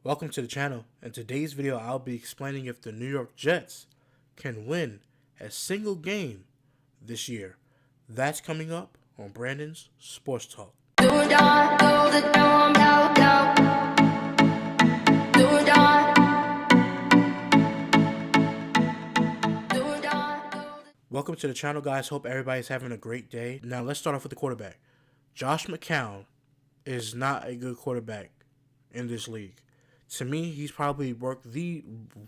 Welcome to the channel. In today's video, I'll be explaining if the New York Jets can win a single game this year. That's coming up on Brandon's Sports Talk. Welcome to the channel, guys. Hope everybody's having a great day. Now, let's start off with the quarterback. Josh McCown is not a good quarterback in this league. To me, he's probably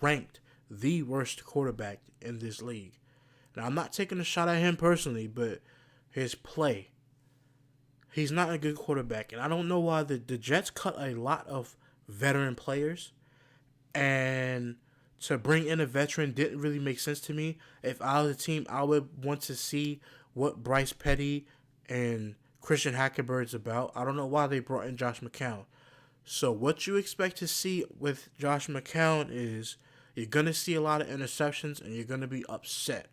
ranked the worst quarterback in this league. Now, I'm not taking a shot at him personally, but his play, he's not a good quarterback. And I don't know why the Jets cut a lot of veteran players, and to bring in a veteran didn't really make sense to me. If I was a team, I would want to see what Bryce Petty and Christian Hackenberg's about. I don't know why they brought in Josh McCown. So what you expect to see with Josh McCown is you're going to see a lot of interceptions and you're going to be upset.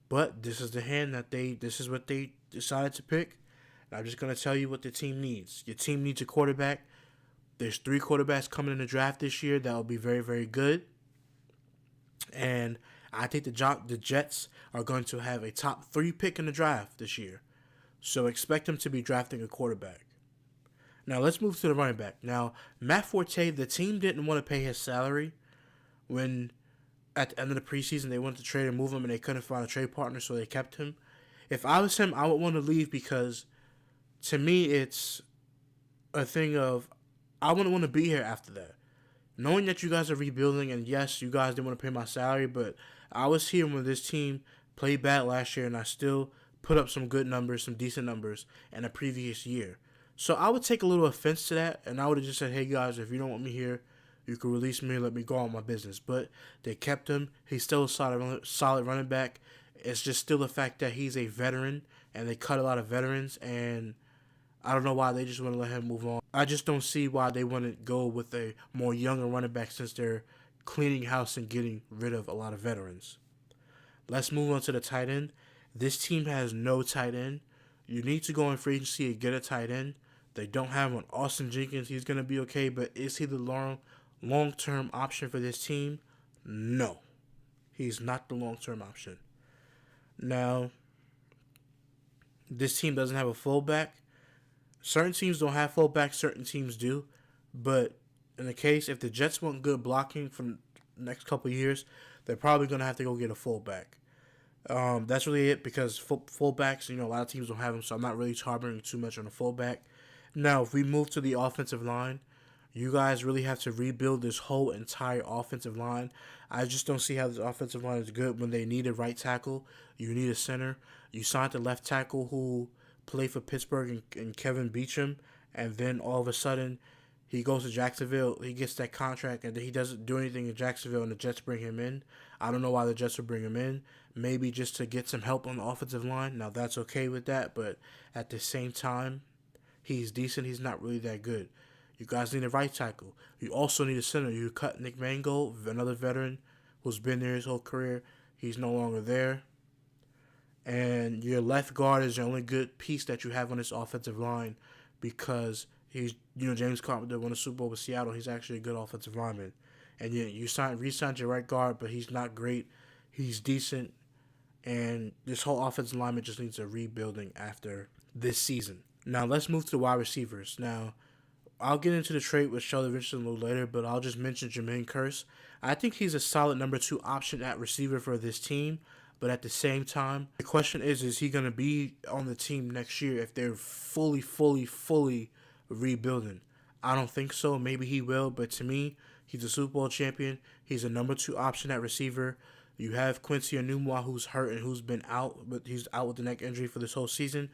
But this is the hand that this is what they decided to pick. And I'm just going to tell you what the team needs. Your team needs a quarterback. There's 3 quarterbacks coming in the draft this year that will be very, very good. And I think the Jets are going to have a top 3 pick in the draft this year. So expect them to be drafting a quarterback. Now, let's move to the running back. Now, Matt Forte, the team didn't want to pay his salary when at the end of the preseason they wanted to trade and move him, and they couldn't find a trade partner, so they kept him. If I was him, I would want to leave because, to me, it's a thing of I wouldn't want to be here after that. Knowing that you guys are rebuilding, and yes, you guys didn't want to pay my salary, but I was here when this team played bad last year, and I still put up some good numbers, some decent numbers in a previous year. So I would take a little offense to that, and I would have just said, hey, guys, if you don't want me here, you can release me and let me go on my business. But they kept him. He's still a solid running back. It's just still the fact that he's a veteran, and they cut a lot of veterans, and I don't know why they just want to let him move on. I just don't see why they want to go with a more younger running back since they're cleaning house and getting rid of a lot of veterans. Let's move on to the tight end. This team has no tight end. You need to go in free agency and get a tight end. They don't have one. Austin Jenkins, he's going to be okay, but is he the long-term option for this team? No. He's not the long-term option. Now, this team doesn't have a fullback. Certain teams don't have fullbacks, certain teams do. But in the case, if the Jets want good blocking for the next couple of years, they're probably going to have to go get a fullback. That's really it because fullbacks, a lot of teams don't have them, so I'm not really harboring too much on a fullback. Now, if we move to the offensive line, you guys really have to rebuild this whole entire offensive line. I just don't see how this offensive line is good when they need a right tackle. You need a center. You signed the left tackle who played for Pittsburgh and Kevin Beachum, and then all of a sudden he goes to Jacksonville. He gets that contract, and then he doesn't do anything in Jacksonville, and the Jets bring him in. I don't know why the Jets would bring him in. Maybe just to get some help on the offensive line. Now, that's okay with that, but at the same time, he's decent. He's not really that good. You guys need a right tackle. You also need a center. You cut Nick Mangold, another veteran who's been there his whole career. He's no longer there. And your left guard is the only good piece that you have on this offensive line because he's, James Carpenter won a Super Bowl with Seattle. He's actually a good offensive lineman. And you re-signed your right guard, but he's not great. He's decent. And this whole offensive lineman just needs a rebuilding after this season. Now, let's move to the wide receivers. Now, I'll get into the trade with Sheldon Richardson a little later, but I'll just mention Jermaine Kearse. I think he's a solid number 2 option at receiver for this team, but at the same time, the question is he going to be on the team next year if they're fully rebuilding? I don't think so. Maybe he will, but to me, he's a Super Bowl champion. He's a number 2 option at receiver. You have Quincy Enunwa, who's hurt and who's been out, but he's out with the neck injury for this whole season.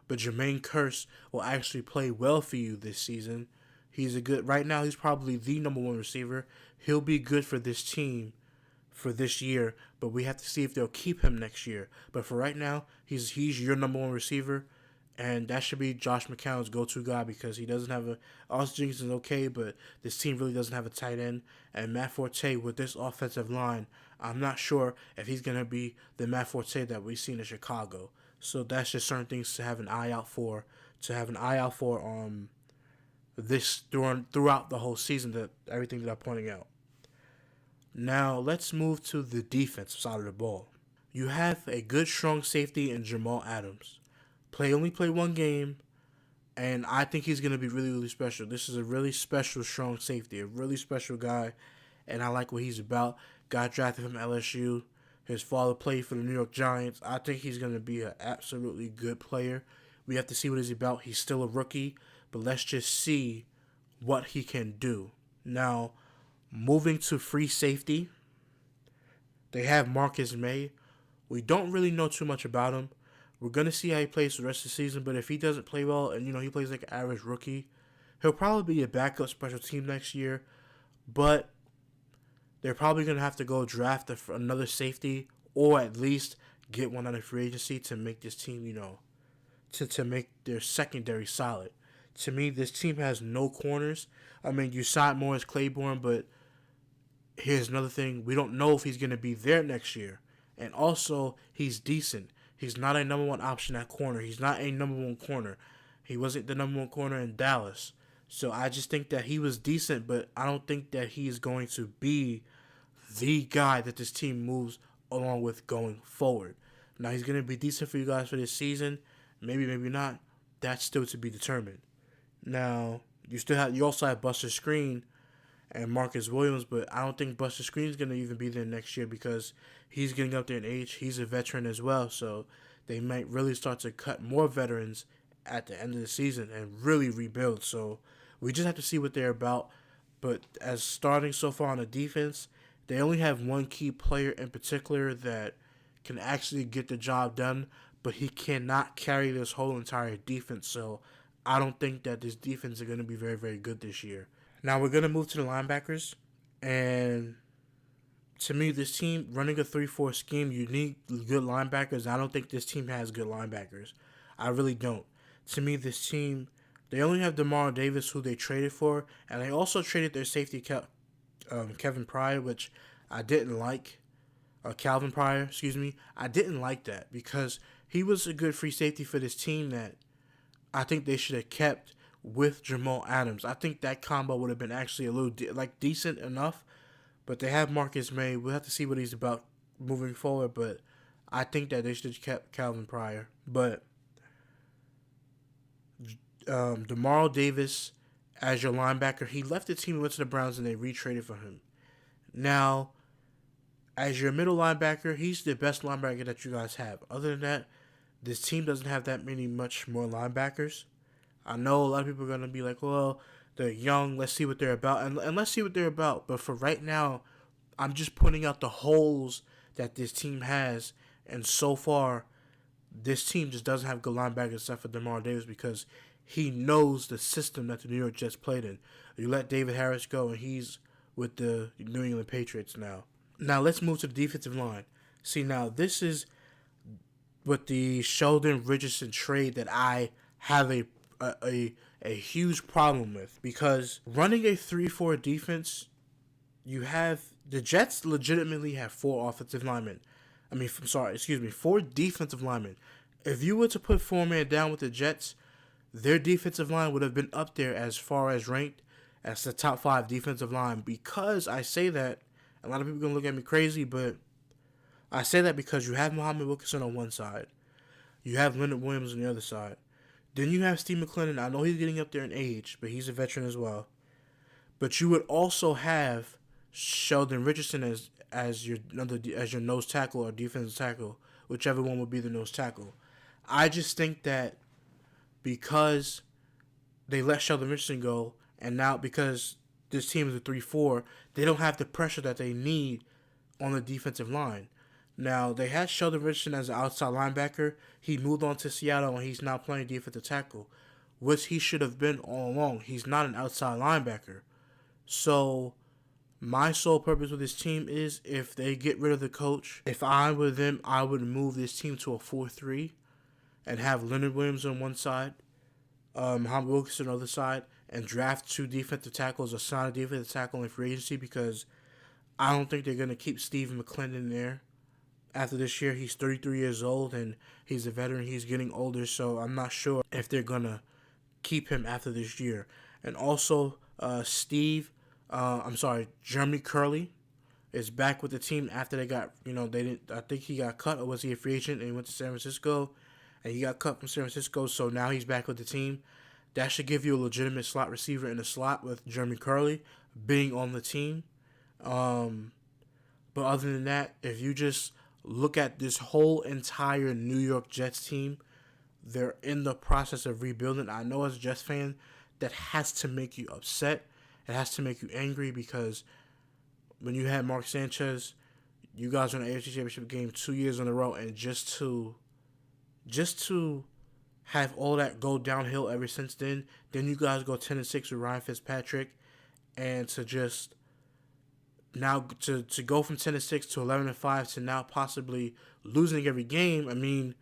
But Jermaine Kearse will actually play well for you this season. Right now, he's probably the number 1 receiver. He'll be good for this team for this year, but we have to see if they'll keep him next year. But for right now, he's your number 1 receiver, and that should be Josh McCown's go-to guy because he doesn't have Austin Jenkins is okay, but this team really doesn't have a tight end. And Matt Forte with this offensive line, I'm not sure if he's going to be the Matt Forte that we've seen in Chicago. So that's just certain things to have an eye out for. throughout the whole season, that everything that I'm pointing out. Now let's move to the defensive side of the ball. You have a good strong safety in Jamal Adams. Only played one game, and I think he's gonna be really, really special. This is a really special strong safety, a really special guy, and I like what he's about. Got drafted from LSU. His father played for the New York Giants. I think he's gonna be an absolutely good player. We have to see what he's about. He's still a rookie, but let's just see what he can do. Now, moving to free safety, they have Marcus May. We don't really know too much about him. We're going to see how he plays the rest of the season, but if he doesn't play well and, he plays like an average rookie, he'll probably be a backup special team next year, but they're probably going to have to go draft another safety or at least get one out of free agency to make this team, to make their secondary solid. To me, this team has no corners. I mean, you signed Morris Claiborne, but here's another thing. We don't know if he's going to be there next year. And also, he's decent. He's not a number one option at corner. He's not a number one corner. He wasn't the number one corner in Dallas. So I just think that he was decent, but I don't think that he is going to be the guy that this team moves along with going forward. Now, he's going to be decent for you guys for this season. Maybe, maybe not. That's still to be determined. Now, you also have Buster Skrine and Marcus Williams, but I don't think Buster Skrine is going to even be there next year because he's getting up there in age. He's a veteran as well, so they might really start to cut more veterans at the end of the season and really rebuild. So we just have to see what they're about. But as starting so far on the defense, they only have one key player in particular that can actually get the job done, but he cannot carry this whole entire defense. So I don't think that this defense is going to be very, very good this year. Now we're going to move to the linebackers. And to me, this team, running a 3-4 scheme, you need good linebackers. I don't think this team has good linebackers. I really don't. To me, this team, they only have Demario Davis, who they traded for. And they also traded their safety, Kevin Pryor, which I didn't like. Calvin Pryor, excuse me. I didn't like that because he was a good free safety for this team that I think they should have kept with Jamal Adams. I think that combo would have been actually a little decent enough, but they have Marcus May. We'll have to see what he's about moving forward, but I think that they should have kept Calvin Pryor. But Demario Davis as your linebacker, he left the team and went to the Browns and they retraded for him. Now, as your middle linebacker, he's the best linebacker that you guys have. Other than that, this team doesn't have that much more linebackers. I know a lot of people are going to be like, well, they're young. Let's see what they're about. And let's see what they're about. But for right now, I'm just pointing out the holes that this team has. And so far, this team just doesn't have good linebackers except for Demario Davis because he knows the system that the New York Jets played in. You let David Harris go, and he's with the New England Patriots now. Now, let's move to the defensive line. See, now, this is with the Sheldon Richardson trade that I have a huge problem with because running a 3-4 defense, the Jets legitimately have 4 defensive linemen. If you were to put 4-man down with the Jets, their defensive line would have been up there as far as ranked as the top 5 defensive line. Because I say that, a lot of people are going to look at me crazy, but I say that because you have Muhammad Wilkerson on one side. You have Leonard Williams on the other side. Then you have Steve McClendon. I know he's getting up there in age, but he's a veteran as well. But you would also have Sheldon Richardson as your nose tackle or defensive tackle, whichever one would be the nose tackle. I just think that because they let Sheldon Richardson go, and now because this team is a 3-4, they don't have the pressure that they need on the defensive line. Now, they had Sheldon Richardson as an outside linebacker. He moved on to Seattle, and he's now playing defensive tackle, which he should have been all along. He's not an outside linebacker. So, my sole purpose with this team is if they get rid of the coach, if I were them, I would move this team to a 4-3 and have Leonard Williams on one side, Muhammad Wilkerson on the other side, and draft 2 defensive tackles or sign a defensive tackle in free agency because I don't think they're going to keep Steve McClendon there. After this year, he's 33 years old, and he's a veteran. He's getting older, so I'm not sure if they're going to keep him after this year. And also, Jeremy Curley is back with the team after they got, they didn't, I think he got cut, or was he a free agent and he went to San Francisco, and he got cut from San Francisco, so now he's back with the team. That should give you a legitimate slot receiver in the slot with Jeremy Curley being on the team. But other than that, if you just look at this whole entire New York Jets team, they're in the process of rebuilding. I know as a Jets fan, that has to make you upset. It has to make you angry because when you had Mark Sanchez, you guys were in the AFC Championship game 2 years in a row, and just to have all that go downhill ever since then you guys go 10-6 with Ryan Fitzpatrick, and to just now to go from 10-6 to 11-5 to now possibly losing every game. I mean,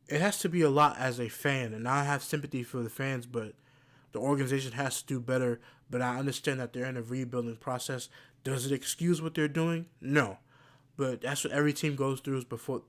it has to be a lot as a fan, and I have sympathy for the fans, but the organization has to do better. But I understand that they're in a rebuilding process. Does it excuse what they're doing? No, but that's what every team goes through before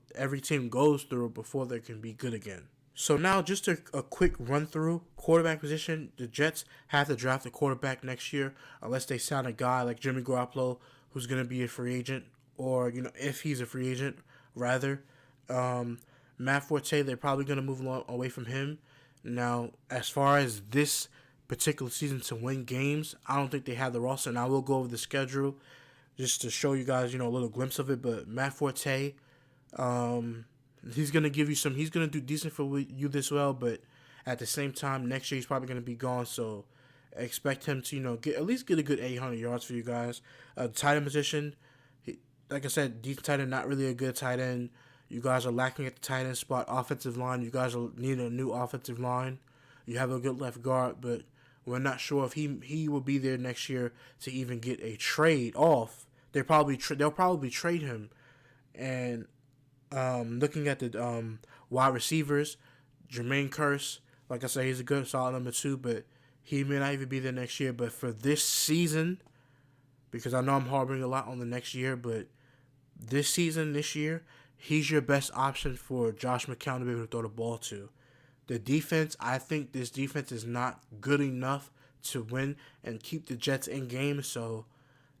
they can be good again. So now just a quick run through quarterback position. The Jets have to draft a quarterback next year unless they sign a guy like Jimmy Garoppolo who's going to be a free agent, or if he's a free agent rather. Matt Forte, they're probably going to move away from him. Now, as far as this particular season to win games, I don't think they have the roster, and I will go over the schedule just to show you guys, a little glimpse of it. But Matt Forte, he's going to give you he's going to do decent for you this well, but at the same time, next year he's probably going to be gone, so expect him to, at least get a good 800 yards for you guys. Tight end position, like I said, decent tight end, not really a good tight end. You guys are lacking at the tight end spot. Offensive line, you guys need a new offensive line. You have a good left guard, but we're not sure if he will be there next year to even get a trade off. They'll probably trade him. And looking at the wide receivers, Jermaine Kearse, like I said, he's a good solid number 2, but he may not even be there next year. But for this season, because I know I'm harboring a lot on the next year, but this year, he's your best option for Josh McCown to be able to throw the ball to. The defense, I think this defense is not good enough to win and keep the Jets in games, so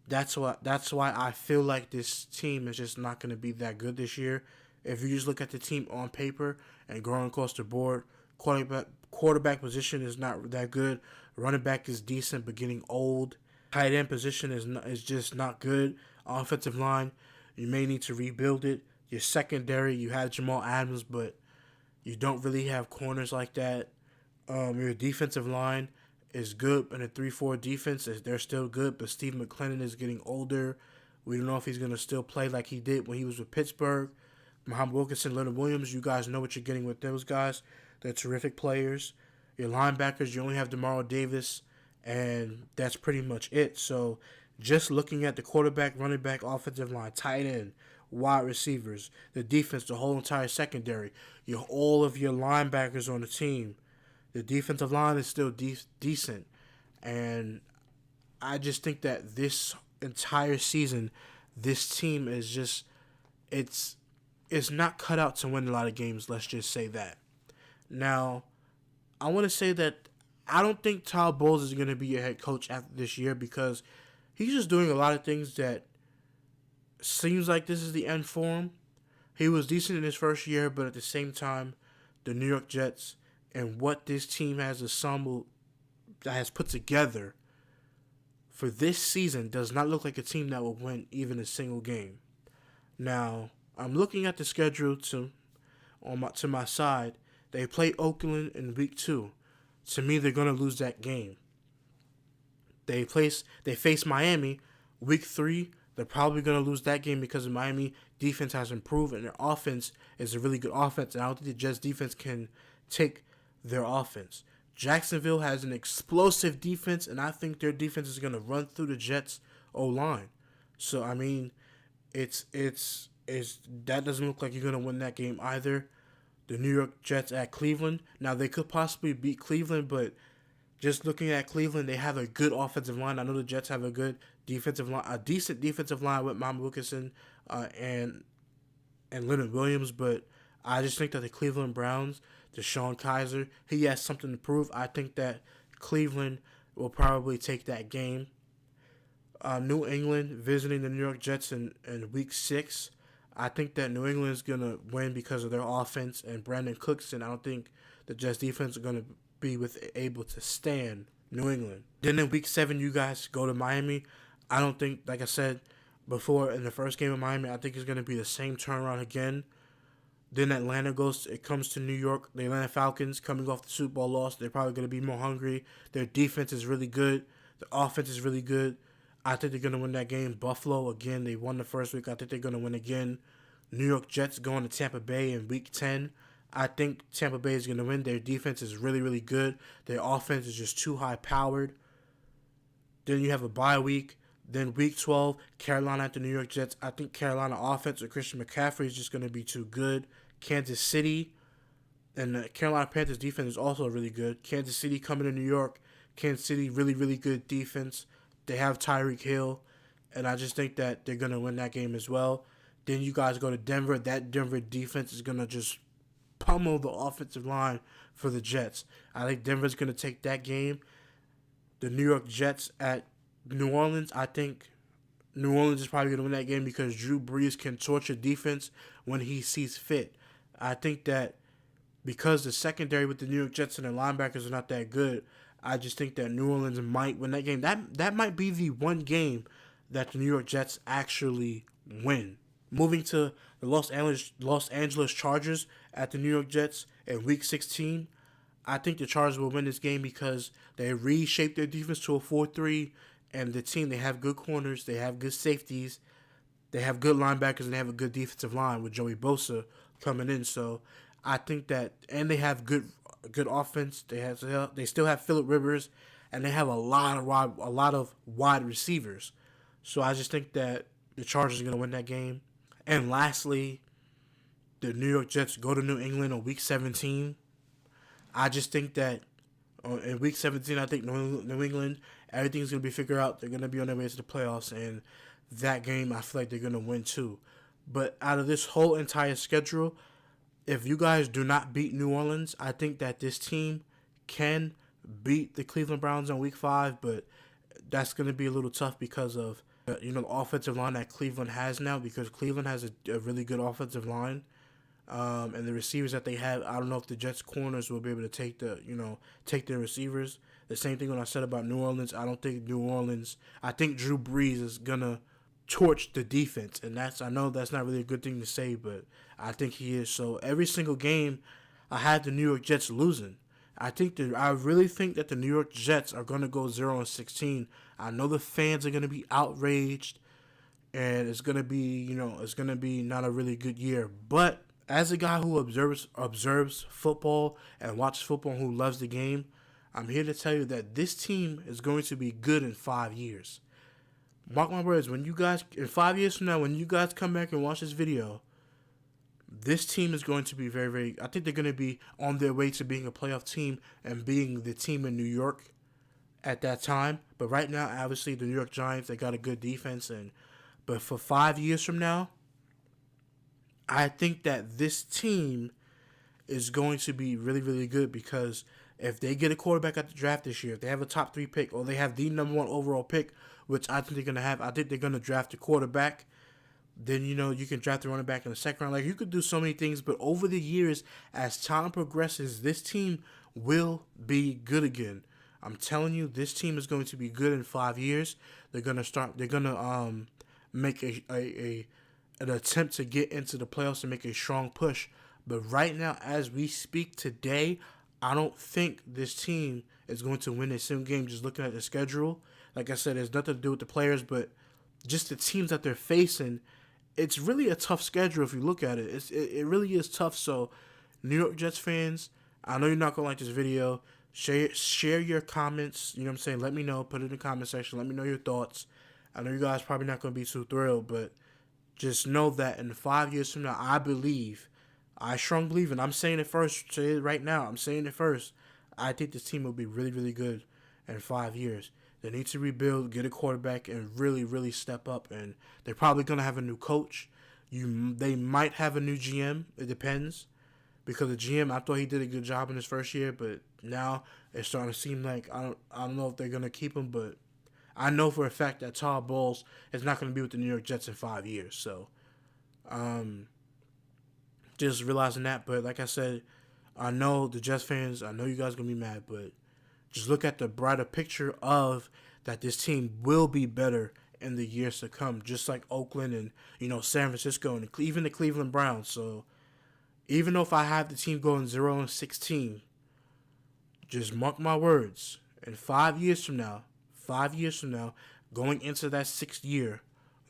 that's why I feel like this team is just not going to be that good this year. If you just look at the team on paper and going across the board, quarterback position is not that good. Running back is decent but getting old. Tight end position is just not good. Offensive line, you may need to rebuild it. Your secondary, you have Jamal Adams, but you don't really have corners like that. Your defensive line is good in a 3-4 defense. They're still good, but Steve McClendon is getting older. We don't know if he's going to still play like he did when he was with Pittsburgh. Muhammad Wilkerson, Leonard Williams, you guys know what you're getting with those guys. They're terrific players. Your linebackers, you only have Demario Davis, and that's pretty much it. So just looking at the quarterback, running back, offensive line, tight end, wide receivers, the defense, the whole entire secondary, all of your linebackers on the team, the defensive line is still decent. And I just think that this entire season, this team is just, it's not cut out to win a lot of games, let's just say that. Now, I want to say that I don't think Todd Bowles is going to be your head coach after this year, because he's just doing a lot of things that seems like this is the end for him. He was decent in his first year, but at the same time, the New York Jets and what this team has assembled, has put together for this season, does not look like a team that will win even a single game. Now, I'm looking at the schedule to my side. They play Oakland in week 2. To me, they're going to lose that game. They face Miami week 3. They're probably going to lose that game because the Miami defense has improved and their offense is a really good offense. And I don't think the Jets defense can take their offense. Jacksonville has an explosive defense, and I think their defense is going to run through the Jets' O-line. So, I mean, it's that doesn't look like you're going to win that game either. The New York Jets at Cleveland. Now, they could possibly beat Cleveland, but just looking at Cleveland, they have a good offensive line. I know the Jets have a good defensive line, a decent defensive line with Muhammad Wilkerson and Leonard Williams, but I just think that the Cleveland Browns, DeShone Kizer, he has something to prove. I think that Cleveland will probably take that game. New England visiting the New York Jets in Week 6. I think that New England is going to win because of their offense and Brandon Cooks, and I don't think the Jets defense are going to be able to stand New England. Then in Week 7, you guys go to Miami. I don't think, like I said before, in the first game of Miami, I think it's going to be the same turnaround again. Then Atlanta comes to New York. The Atlanta Falcons, coming off the Super Bowl loss, they're probably going to be more hungry. Their defense is really good. The offense is really good. I think they're going to win that game. Buffalo, again, they won the first week. I think they're going to win again. New York Jets going to Tampa Bay in Week 10. I think Tampa Bay is going to win. Their defense is really, really good. Their offense is just too high-powered. Then you have a bye week. Then Week 12, Carolina at the New York Jets. I think Carolina offense with Christian McCaffrey is just going to be too good. Kansas City and the Carolina Panthers defense is also really good. Kansas City coming to New York. Kansas City, really, really good defense. They have Tyreek Hill, and I just think that they're going to win that game as well. Then you guys go to Denver. That Denver defense is going to just pummel the offensive line for the Jets. I think Denver's going to take that game. The New York Jets at New Orleans, I think New Orleans is probably going to win that game because Drew Brees can torture defense when he sees fit. I think that because the secondary with the New York Jets and their linebackers are not that good, I just think that New Orleans might win that game. That might be the one game that the New York Jets actually win. Moving to the Los Angeles Chargers at the New York Jets in Week 16, I think the Chargers will win this game because they reshaped their defense to a 4-3, and the team, they have good corners, they have good safeties, they have good linebackers, and they have a good defensive line with Joey Bosa coming in. So I think that, and they have good offense. They still have Phillip Rivers, and they have a lot of wide receivers. So I just think that the Chargers are going to win that game. And lastly, the New York Jets go to New England on Week 17. I just think that in Week 17, I think New England, everything's going to be figured out. They're going to be on their way to the playoffs, and that game, I feel like they're going to win too. But out of this whole entire schedule, if you guys do not beat New Orleans, I think that this team can beat the Cleveland Browns on Week 5, but that's going to be a little tough because of the offensive line that Cleveland has now, because Cleveland has a really good offensive line, and the receivers that they have. I don't know if the Jets corners will be able to take their receivers. The same thing when I said about New Orleans. I think Drew Brees is gonna torch the defense, and I know that's not really a good thing to say, but I think he is. So every single game, I had the New York Jets losing. I really think that the New York Jets are going to go 0-16. I know the fans are going to be outraged, and it's going to be, not a really good year. But as a guy who observes football and watches football and who loves the game, I'm here to tell you that this team is going to be good in 5 years. Mark my words, in 5 years from now, when you guys come back and watch this video, this team is going to be very, very, I think they're going to be on their way to being a playoff team and being the team in New York at that time. But right now, obviously, the New York Giants, they got a good defense. But for 5 years from now, I think that this team is going to be really, really good, because if they get a quarterback at the draft this year, if they have a top 3 pick, or they have the number 1 overall pick, which I think they're going to have, I think they're going to draft a quarterback. Then, you can draft the running back in the second round. Like, you could do so many things, but over the years, as time progresses, this team will be good again. I'm telling you, this team is going to be good in 5 years. They're going to make an attempt to get into the playoffs and make a strong push. But right now, as we speak today, I don't think this team is going to win a single game just looking at the schedule. Like I said, it's nothing to do with the players, but just the teams that they're facing. It's really a tough schedule if you look at it. It really is tough. So, New York Jets fans, I know you're not going to like this video. Share your comments. You know what I'm saying? Let me know. Put it in the comment section. Let me know your thoughts. I know you guys probably not going to be too thrilled, but just know that in 5 years from now, I strongly believe, and I'm saying it first, say it right now, I'm saying it first, I think this team will be really, really good in 5 years. They need to rebuild, get a quarterback, and really, really step up. And they're probably going to have a new coach. They might have a new GM. It depends. Because the GM, I thought he did a good job in his first year. But now It's starting to seem like I don't know if they're gonna keep him, but I know for a fact that Todd Bowles is not gonna be with the New York Jets in 5 years. So just realizing that. But like I said, I know the Jets fans. I know you guys gonna be mad, but just look at the brighter picture of that this team will be better in the years to come, just like Oakland and San Francisco and even the Cleveland Browns. So even though if I have the team going 0-16, just mark my words. In 5 years from now, 5 years from now, going into that 6th year,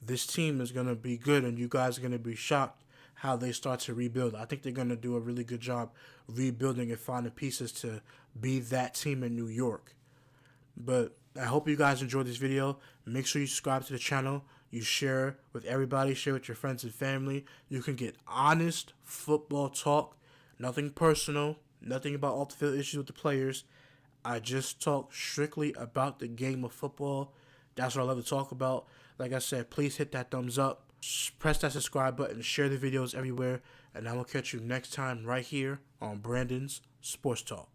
this team is gonna be good, and you guys are gonna be shocked how they start to rebuild. I think they're gonna do a really good job rebuilding and finding pieces to be that team in New York. But I hope you guys enjoyed this video. Make sure you subscribe to the channel. You share with everybody. Share with your friends and family. You can get honest football talk. Nothing personal. Nothing about off-the-field issues with the players. I just talk strictly about the game of football. That's what I love to talk about. Like I said, please hit that thumbs up. Press that subscribe button. Share the videos everywhere. And I will catch you next time right here on Brandon's Sports Talk.